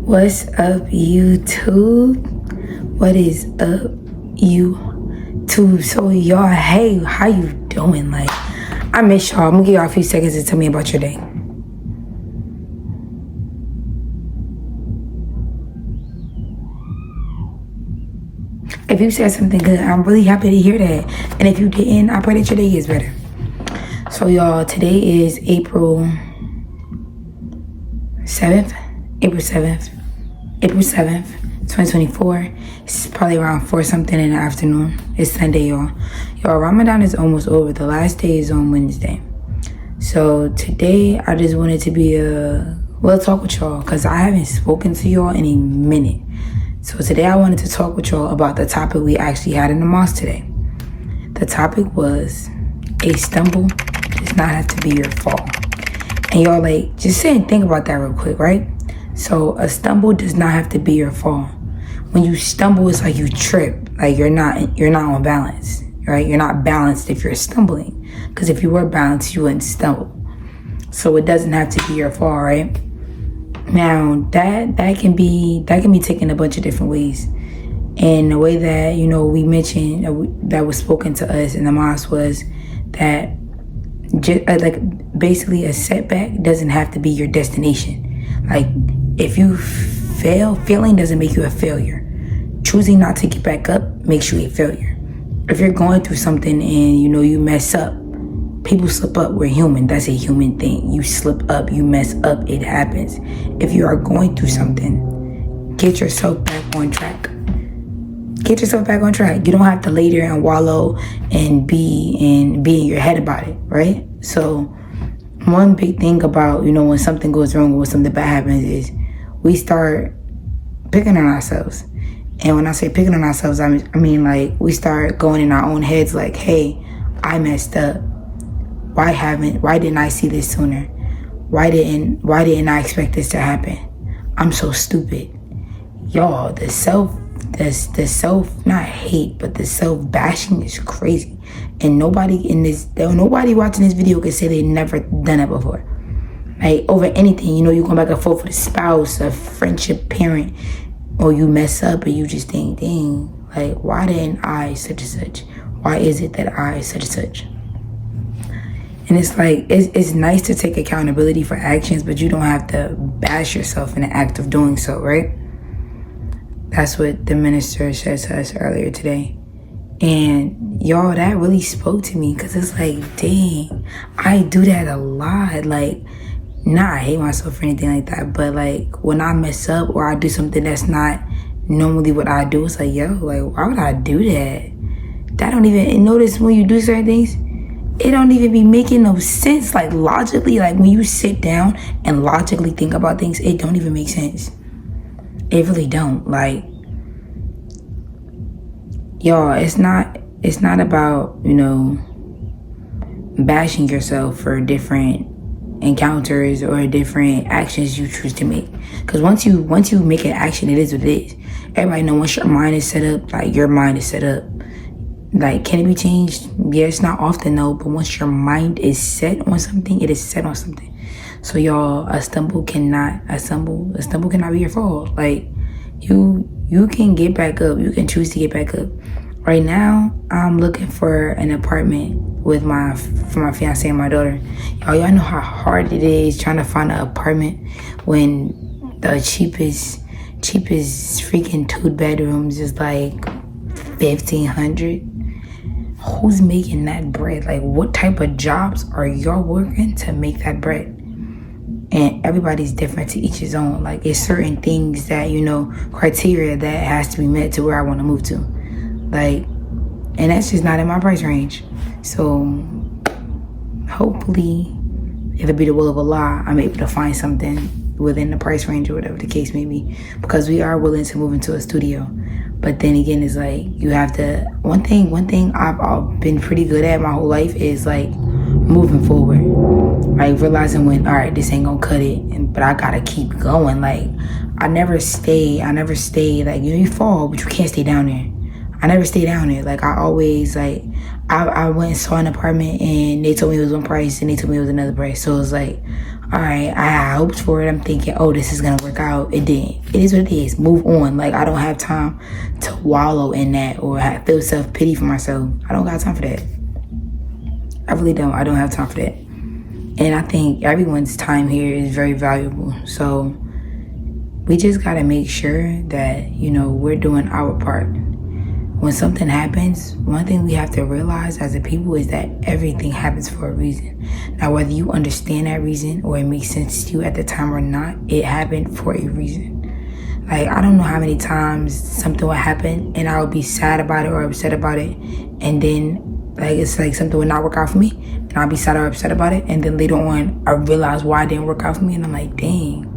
What's up, YouTube? What is up, YouTube? So y'all, hey, how you doing? Like, I miss y'all. I'm gonna give y'all a few seconds to tell me about your day. If you said something good, I'm really happy to hear that. And if you didn't, I pray that your day gets better. So y'all, today is April 7th, 2024. It's probably around 4 something in the afternoon. It's Sunday, y'all. Y'all, Ramadan is almost over. The last day is on Wednesday. So today, I just wanted to be well, talk with y'all because I haven't spoken to y'all in a minute. So today I wanted to talk with y'all about the topic we actually had in the mosque today. The topic was, a stumble does not have to be your fault. And y'all, like, just sit and think about that real quick, right? So a stumble does not have to be your fault. When you stumble, it's like you trip, like you're not on balance, right? You're not balanced if you're stumbling, because if you were balanced, you wouldn't stumble. So it doesn't have to be your fault, right? Now that can be taken a bunch of different ways. And the way that, you know, we mentioned that was spoken to us in the mosque was that like basically a setback doesn't have to be your destination. Like, if you fail, failing doesn't make you a failure. Choosing not to get back up makes you a failure. If you're going through something and, you know, you mess up, people slip up. We're human. That's a human thing. You slip up, you mess up, it happens. If you are going through something, get yourself back on track. Get yourself back on track. You don't have to lay there and wallow and be in your head about it, right? So one big thing about, you know, when something goes wrong or when something bad happens is we start picking on ourselves. And when I say picking on ourselves, I mean like we start going in our own heads like, hey, I messed up. Why didn't I see this sooner? Why didn't I expect this to happen? I'm so stupid. Y'all, the self not hate, but the self bashing is crazy. And nobody watching this video can say they never done it before. Like, over anything, you know, you going back and forth with a spouse, a friendship, parent, or you mess up and you just think, dang, like, why didn't I such and such? Why is it that I such and such? And it's like, it's nice to take accountability for actions, but you don't have to bash yourself in the act of doing so, right? That's what the minister said to us earlier today. And y'all, that really spoke to me because it's like, dang, I do that a lot. Like, not I hate myself or anything like that, but like when I mess up or I do something that's not normally what I do, it's like, yo, like, why would I do that? That don't even, notice when you do certain things, it don't even be making no sense. Like, logically, like when you sit down and logically think about things, it don't even make sense. It really don't. Like, y'all, it's not about, you know, bashing yourself for different encounters or different actions you choose to make. Because once you make an action, it is what it is. Everybody know once your mind is set up, like your mind is set up. Like, can it be changed? Yeah, it's not often though, but once your mind is set on something, it is set on something. So y'all, a stumble cannot be your fault. Like, you can get back up. You can choose to get back up. Right now, I'm looking for an apartment for my fiance and my daughter. Y'all know how hard it is trying to find an apartment when the cheapest freaking 2 bedrooms is like $1,500. Who's making that bread? Like, what type of jobs are y'all working to make that bread? And everybody's different, to each his own. Like, it's certain things that, you know, criteria that has to be met to where I want to move to. Like, and that's just not in my price range. So hopefully, if it be the will of Allah, I'm able to find something within the price range or whatever the case may be. Because we are willing to move into a studio. But then again, it's like, you have to, one thing I've been pretty good at my whole life is like moving forward. Like, realizing when, all right, this ain't gonna cut it, but I gotta keep going. Like, I never stay, like, you know, you fall, but you can't stay down there. I never stay down there. Like, I always, like, I went and saw an apartment and they told me it was one price and they told me it was another price. So it was like, all right, I had hopes for it. I'm thinking, oh, this is gonna work out. It didn't. It is what it is. Move on. Like, I don't have time to wallow in that or feel self-pity for myself. I don't got time for that. I really don't. I don't have time for that. And I think everyone's time here is very valuable. So we just gotta make sure that, we're doing our part. When something happens, one thing we have to realize as a people is that everything happens for a reason. Now, whether you understand that reason or it makes sense to you at the time or not, it happened for a reason. Like, I don't know how many times something would happen and I would be sad about it or upset about it. And then, it's like something would not work out for me. And I'll be sad or upset about it. And then later on, I realize why it didn't work out for me. And I'm like, dang.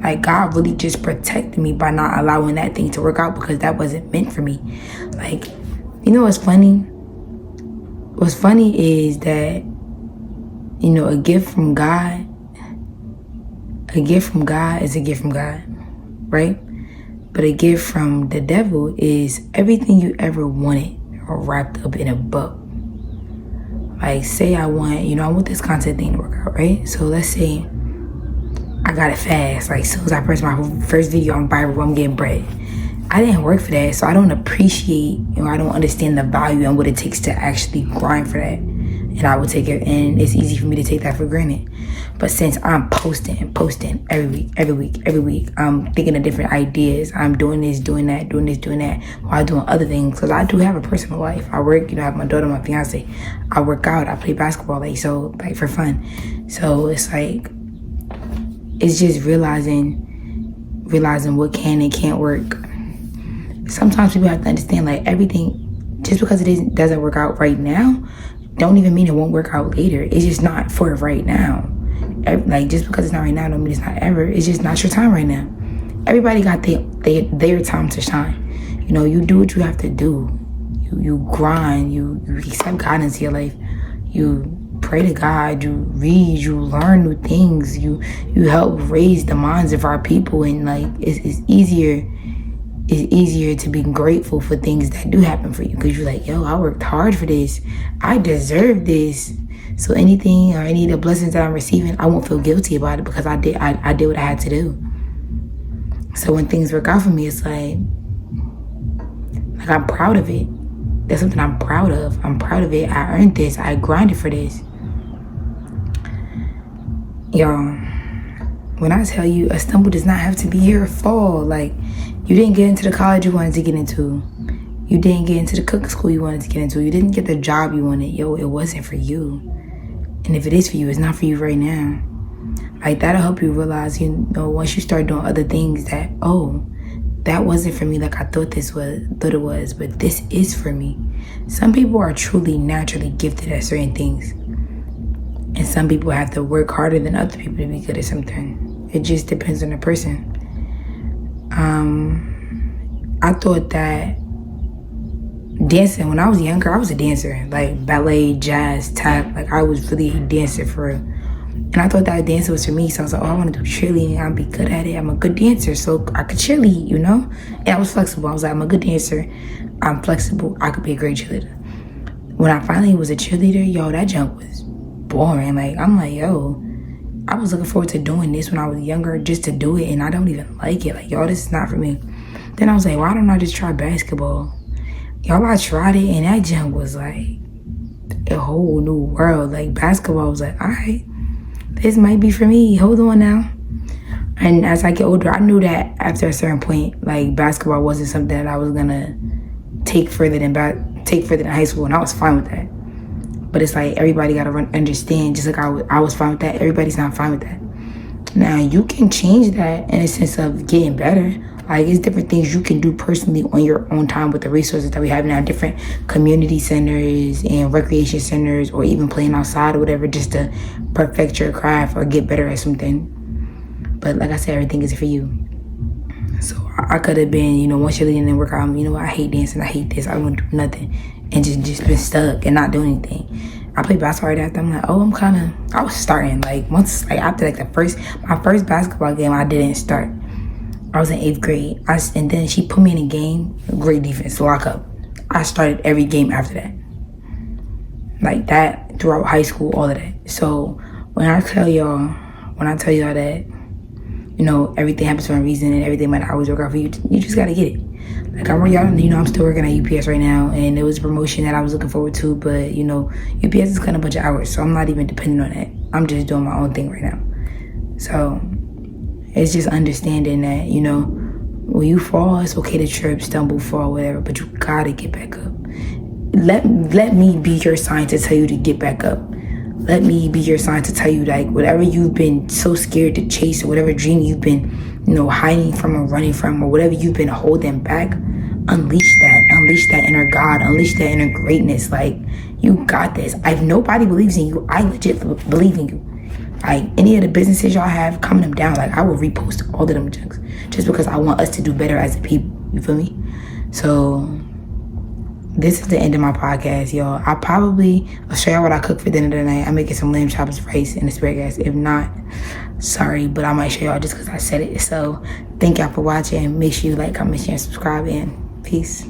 Like, God really just protected me by not allowing that thing to work out because that wasn't meant for me. Like, what's funny? What's funny is that, a gift from God is a gift from God, right? But a gift from the devil is everything you ever wanted wrapped up in a book. Like, say I want this content thing to work out, right? So let's say I got it fast. Like, as soon as I press my first video on Bible, I'm getting bread. I didn't work for that, so I don't appreciate, I don't understand the value and what it takes to actually grind for that. And I would take it, and it's easy for me to take that for granted. But since I'm posting every week, I'm thinking of different ideas. I'm doing this, doing that, while doing other things. Because I do have a personal life. I work, I have my daughter, my fiance. I work out, I play basketball, for fun. So it's like, it's just realizing what can and can't work. Sometimes people have to understand, like, everything, just because it doesn't work out right now, don't even mean it won't work out later. It's just not for right now. Like, just because it's not right now don't mean it's not ever. It's just not your time right now. Everybody got their time to shine. You do what you have to do. You grind. You accept God into your life. You pray to God, you read, you learn new things, you help raise the minds of our people, and it's easier to be grateful for things that do happen for you because you're like, yo, I worked hard for this, I deserve this. So anything or any of the blessings that I'm receiving, I won't feel guilty about it because I did what I had to do. So when things work out for me, it's like I'm proud of it. That's something I'm proud of. I'm proud of it. I earned this. I grinded for this. Y'all, when I tell you a stumble does not have to be your fall. Like, you didn't get into the college you wanted to get into. You didn't get into the cooking school you wanted to get into. You didn't get the job you wanted. Yo, it wasn't for you. And if it is for you, it's not for you right now. Like, that'll help you realize, once you start doing other things that, oh, that wasn't for me like I thought it was, but this is for me. Some people are truly naturally gifted at certain things. And some people have to work harder than other people to be good at something. It just depends on the person. I thought that dancing, when I was younger, I was a dancer. Like ballet, jazz, tap. Like, I was really a dancer for real. And I thought that dancing was for me. So I was like, oh, I want to do cheerleading. I'll be good at it. I'm a good dancer. So I could cheerlead, And I was flexible. I was like, I'm a good dancer. I'm flexible. I could be a great cheerleader. When I finally was a cheerleader, yo, that junk was boring. Like, I'm like, yo, I was looking forward to doing this when I was younger just to do it, and I don't even like it. Like, yo, this is not for me. Then I was like, why don't I just try basketball? Y'all, I tried it, and that junk was like a whole new world. Like, basketball was like, all right, this might be for me. Hold on now. And as I get older, I knew that after a certain point, like, basketball wasn't something that I was gonna take further than high school, and I was fine with that. But it's like, everybody gotta understand, just like I was fine with that, everybody's not fine with that. Now, you can change that in a sense of getting better. Like, it's different things you can do personally on your own time with the resources that we have now, different community centers and recreation centers, or even playing outside or whatever, just to perfect your craft or get better at something. But like I said, everything is for you. So I could have been, once you're leading and work out, I hate dancing, I hate this, I won't do nothing, and just been stuck and not doing anything. I played basketball right after. I'm like, oh, I was starting. Like, once, like, after like my first basketball game, I didn't start. I was in 8th grade. And then she put me in a game, great defense, lock up. I started every game after that. Like that, throughout high school, all of that. So when I tell y'all, when I tell y'all that, you know, everything happens for a reason and everything might not always work out for you, you just gotta get it. Like, I'm still working at UPS right now, and it was a promotion that I was looking forward to, but, you know, UPS is cutting a bunch of hours, so I'm not even depending on that. I'm just doing my own thing right now. So it's just understanding that, you know, when you fall, it's okay to trip, stumble, fall, whatever, but you gotta get back up. Let me be your sign to tell you to get back up. Let me be your sign to tell you, like, whatever you've been so scared to chase, or whatever dream you've been, you know, hiding from or running from, or whatever you've been holding back, unleash that inner God, unleash that inner greatness. Like, you got this. If nobody believes in you, I legit believe in you. Like, any of the businesses y'all have, comment them down. Like, I will repost all of them junks just because I want us to do better as a people. You feel me? So this is the end of my podcast, y'all. I'll show y'all what I cook for dinner tonight. I'm making some lamb chops, rice, and asparagus. If not, sorry, but I might show y'all just because I said it. So thank y'all for watching. Make sure you like, comment, share, and subscribe, and peace.